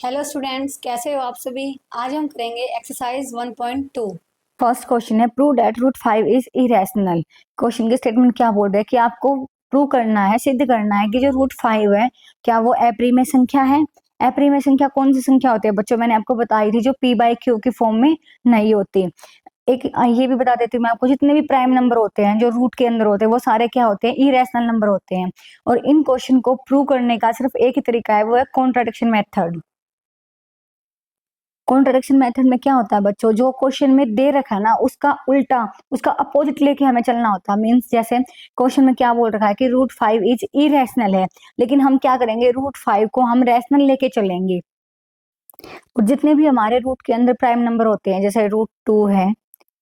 Hello students, कैसे हो आप सभी। आज हम करेंगे एक्सरसाइज 1.2। फर्स्ट क्वेश्चन है prove that root 5 is irrational. Question के स्टेटमेंट क्या बोल रहे हैं कि आपको प्रूव करना है, सिद्ध करना है कि जो रूट 5 है क्या वो अप्रीमेय संख्या है। अप्रीमेय संख्या कौन सी संख्या होती है बच्चों, मैंने आपको बताई थी, जो p बाई क्यू की फॉर्म में नहीं होती। एक ये भी बता देती हूँ मैं आपको, जितने भी प्राइम नंबर होते हैं जो रूट के अंदर होते हैं वो सारे क्या होते हैं, इरेशनल नंबर होते हैं। और इन क्वेश्चन को प्रूव करने का सिर्फ एक ही तरीका है, वो है कॉन्ट्राडिक्शन मेथड। कॉन्ट्रडिक्शन मेथड में क्या होता है बच्चों, जो क्वेश्चन में दे रखा है ना उसका उल्टा, उसका अपोजिट लेके हमें चलना होता है। मीन्स जैसे क्वेश्चन में क्या बोल रखा है कि रूट 5 इज इरेशनल है, लेकिन हम क्या करेंगे, रूट 5 को हम रैशनल लेके चलेंगे। और जितने भी हमारे रूट के अंदर प्राइम नंबर होते हैं, जैसे रूट 2 है,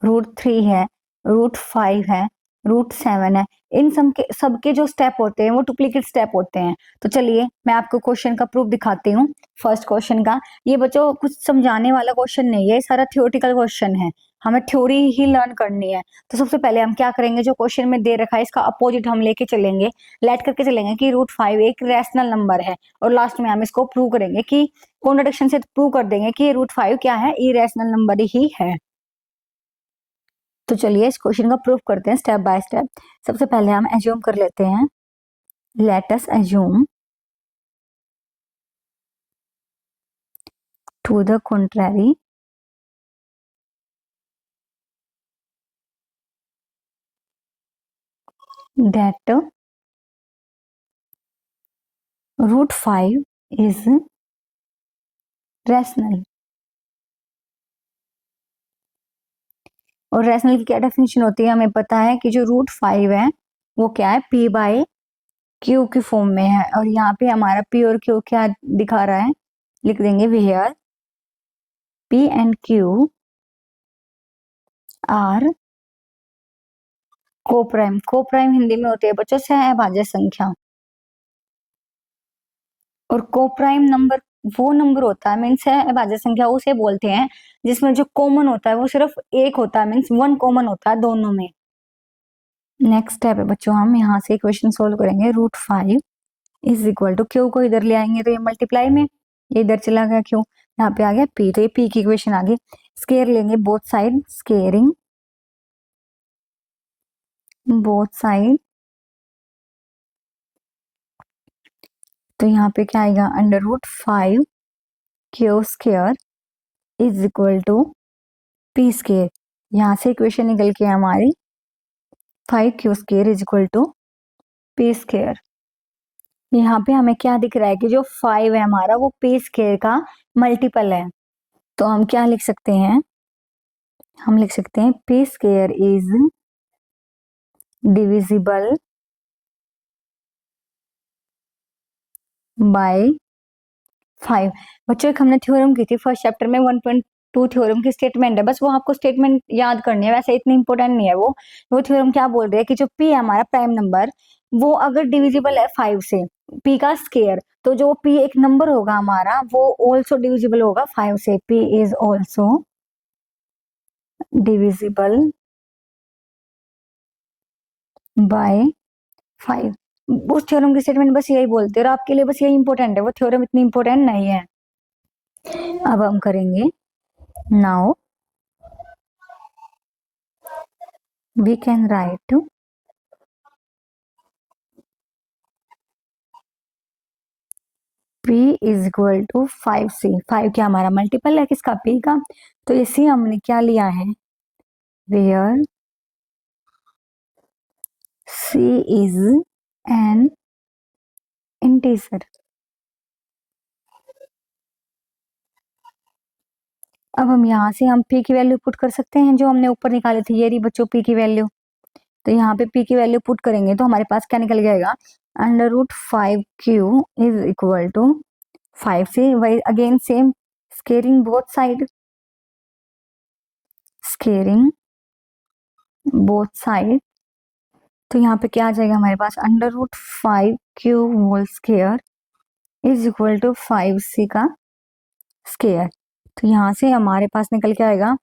रूट 3 है, रूट 5 है, रूट 7 है, इन सबके जो स्टेप होते हैं वो डुप्लीकेट स्टेप होते हैं। तो चलिए मैं आपको क्वेश्चन का प्रूफ दिखाती हूँ। फर्स्ट क्वेश्चन का, ये बच्चों कुछ समझाने वाला क्वेश्चन नहीं है, सारा थ्योरेटिकल क्वेश्चन है, हमें थ्योरी ही लर्न करनी है। तो सबसे पहले हम क्या करेंगे, जो क्वेश्चन में दे रखा है इसका अपोजिट हम लेके चलेंगे, लेट करके चलेंगे कि रूट 5 एक रैशनल नंबर है, और लास्ट में हम इसको प्रूव करेंगे कि कॉन्ट्रडिक्शन से प्रूव कर देंगे कि रूट 5 क्या है, इरेशनल नंबर ही है। तो चलिए इस क्वेश्चन का प्रूफ करते हैं स्टेप बाय स्टेप। सबसे पहले हम एज्यूम कर लेते हैं, let us assume to the contrary that root 5 is rational। और रैशनल की क्या डेफिनेशन होती है, हमें पता है कि जो रूट 5 है वो क्या है, p बाई क्यू की फॉर्म में है। और यहाँ पे हमारा p और q क्या दिखा रहा है, लिख देंगे where p and q are coprime. Coprime Hindi में होती है बच्चों सहअभाज्य संख्या। और कोप्राइम नंबर वो नंबर होता है, मीन्स सहअभाज्य संख्या उसे बोलते हैं जिसमें जो कॉमन होता है वो सिर्फ एक होता है, मीन्स वन कॉमन होता है दोनों में। नेक्स्ट स्टेप है बच्चों, हम यहाँ से इक्वेशन सोल्व करेंगे। Root 5 is equal to, Q को इधर ले आएंगे तो ये मल्टीप्लाई में, ये इधर चला गया क्यू, यहाँ पे आ गया p, तो ये p की इक्वेशन आ गई। स्केयर लेंगे both side, squaring both side, तो यहाँ पे क्या आएगा, under root 5 Q square is equal to p square. यहाँ से इक्वेशन निकल के हमारी 5 Q square is equal to p square. यहाँ पे हमें क्या दिख रहा है कि जो 5 है हमारा वो p स्केयर का मल्टीपल है। तो हम क्या लिख सकते हैं, हम लिख सकते हैं p square is divisible by 5। बच्चों एक हमने थ्योरम की थी फर्स्ट चैप्टर में, 1.2 थ्योरम की स्टेटमेंट है, बस वो आपको स्टेटमेंट याद करनी है, वैसे इतनी इंपॉर्टेंट नहीं है वो थ्योरम क्या बोल रही है कि जो p है हमारा प्राइम नंबर, वो अगर डिविजिबल है 5 से, p का स्केयर, तो जो p एक नंबर होगा हमारा वो ऑल्सो डिविजिबल होगा 5 से। p is also divisible by 5। उस थ्योरम की स्टेटमेंट बस यही बोलते हैं, और आपके लिए बस यही इंपॉर्टेंट है, वो थ्योरम इतनी इंपॉर्टेंट नहीं है। अब हम करेंगे, now we can write p is equal to 5c। 5 क्या हमारा मल्टीपल है किसका, p का, तो इसी हमने क्या लिया है, where c is an integer। अब हम यहाँ से हम p की वैल्यू पुट कर सकते हैं, जो हमने ऊपर निकाले थे, ये रही बच्चों p की वैल्यू। तो यहाँ पे p की वैल्यू पुट करेंगे तो हमारे पास क्या निकल जाएगा, under root 5q is equal to 5c। वही again same, squaring both side, squaring both side, तो यहाँ पे क्या आ जाएगा हमारे पास, under root 5q whole square is equal to 5c का स्केयर। तो यहाँ से हमारे पास निकल के आएगा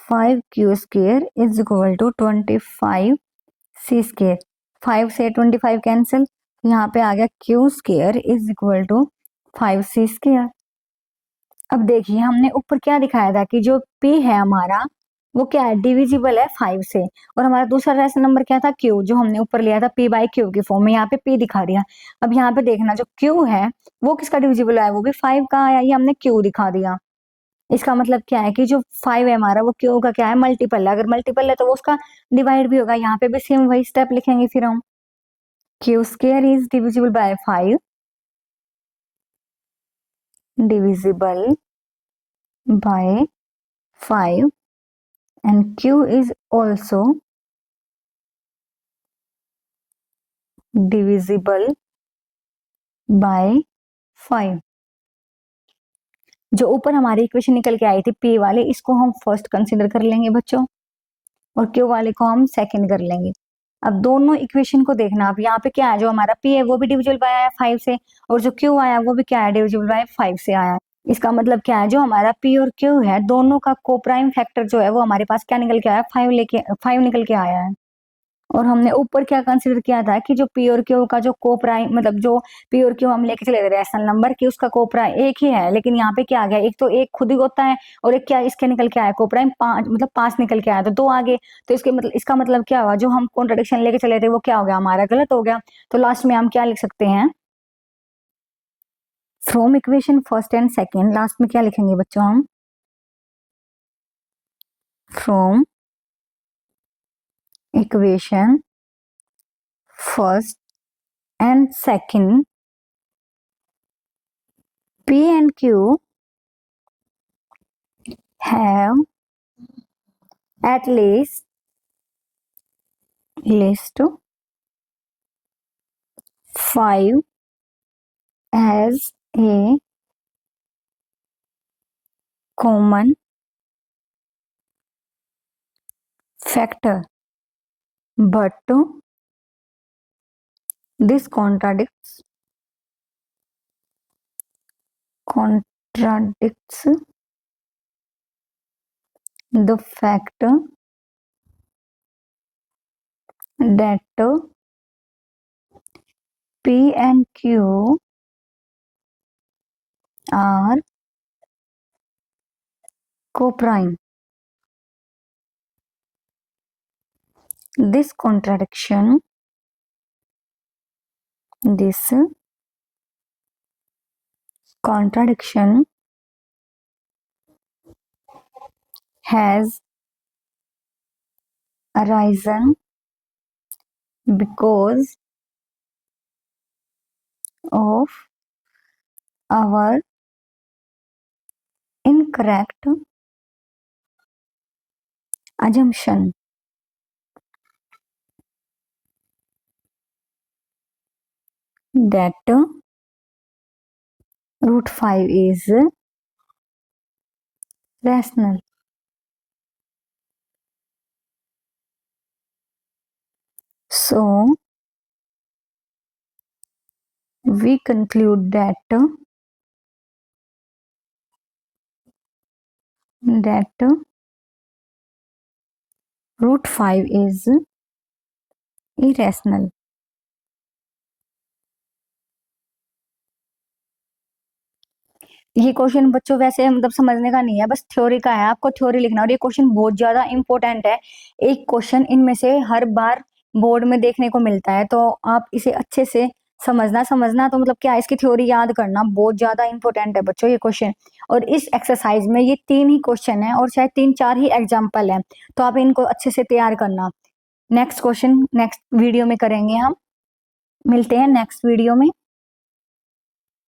5q square is equal to 25c square. 5 से 25 कैंसिल, यहाँ पे आ गया q square is equal to 5c square. अब देखिए हमने ऊपर क्या दिखाया था कि जो p है हमारा वो क्या है, डिविजिबल है 5 से। और हमारा दूसरा रैशनल नंबर क्या था, q, जो हमने ऊपर लिया था p बाई क्यू की फॉर्म में, यहाँ पे p दिखा दिया। अब यहाँ पे देखना जो q है वो किसका डिविजिबल है, वो भी 5 का आया, ये हमने q दिखा दिया। इसका मतलब क्या है कि जो 5 है हमारा वो q का क्या है, मल्टीपल है। अगर मल्टीपल है तो वो उसका डिवाइड भी होगा। यहाँ पे भी सेम वही स्टेप लिखेंगे फिर हम, q square is divisible by 5, divisible by 5, and q is also divisible by 5। जो ऊपर हमारी इक्वेशन निकल के आई थी p वाले, इसको हम फर्स्ट कंसीडर कर लेंगे बच्चों, और q वाले को हम सेकंड कर लेंगे। अब दोनों इक्वेशन को देखना, अब यहाँ पे क्या है, जो हमारा p है वो भी डिविजिबल बाय आया 5 से, और जो q आया वो भी क्या है, डिविजिबल बाय 5 से आया। इसका मतलब क्या है, जो हमारा p और q है दोनों का को प्राइम फैक्टर जो है वो हमारे पास क्या निकल के आया, 5 निकल के आया है। और हमने ऊपर क्या कंसीडर किया था कि जो पी और क्यू का जो को प्राइम, मतलब जो पी और क्यू हम लेके चले थे रैशनल नंबर की, उसका को प्राइम एक ही है, लेकिन यहाँ पे क्या आ गया, एक तो एक खुद ही होता है और एक क्या इसके निकल के आया को प्राइम 5, मतलब 5 निकल के आया, तो 2 आगे। तो इसके मतलब इसका मतलब क्या हुआ, जो हम कॉन्ट्रडिक्शन लेके चले थे वो क्या हो गया, हमारा गलत हो गया। तो लास्ट में हम क्या लिख सकते हैं, from equation first and second, last में क्या लिखेंगे बच्चों हम, from equation first and second, P and Q have at least 5 as a common factor, but this contradicts the fact that P and Q are coprime. This contradiction has arisen because of our incorrect assumption that root 5 is rational. So we conclude that root 5 is irrational. ये question बच्चों वैसे मतलब समझने का नहीं है, बस theory का है, आपको थ्योरी लिखना। और ये क्वेश्चन बहुत ज्यादा इंपॉर्टेंट है, एक क्वेश्चन इनमें से हर बार बोर्ड में देखने को मिलता है, तो आप इसे अच्छे से समझना तो मतलब क्या, इसकी थ्योरी याद करना बहुत ज्यादा इंपॉर्टेंट है बच्चों ये क्वेश्चन। और इस एक्सरसाइज में ये 3 ही क्वेश्चन है और शायद 3-4 ही एग्जाम्पल है, तो आप इनको अच्छे से तैयार करना। नेक्स्ट क्वेश्चन नेक्स्ट वीडियो में करेंगे हम, मिलते हैं नेक्स्ट वीडियो में।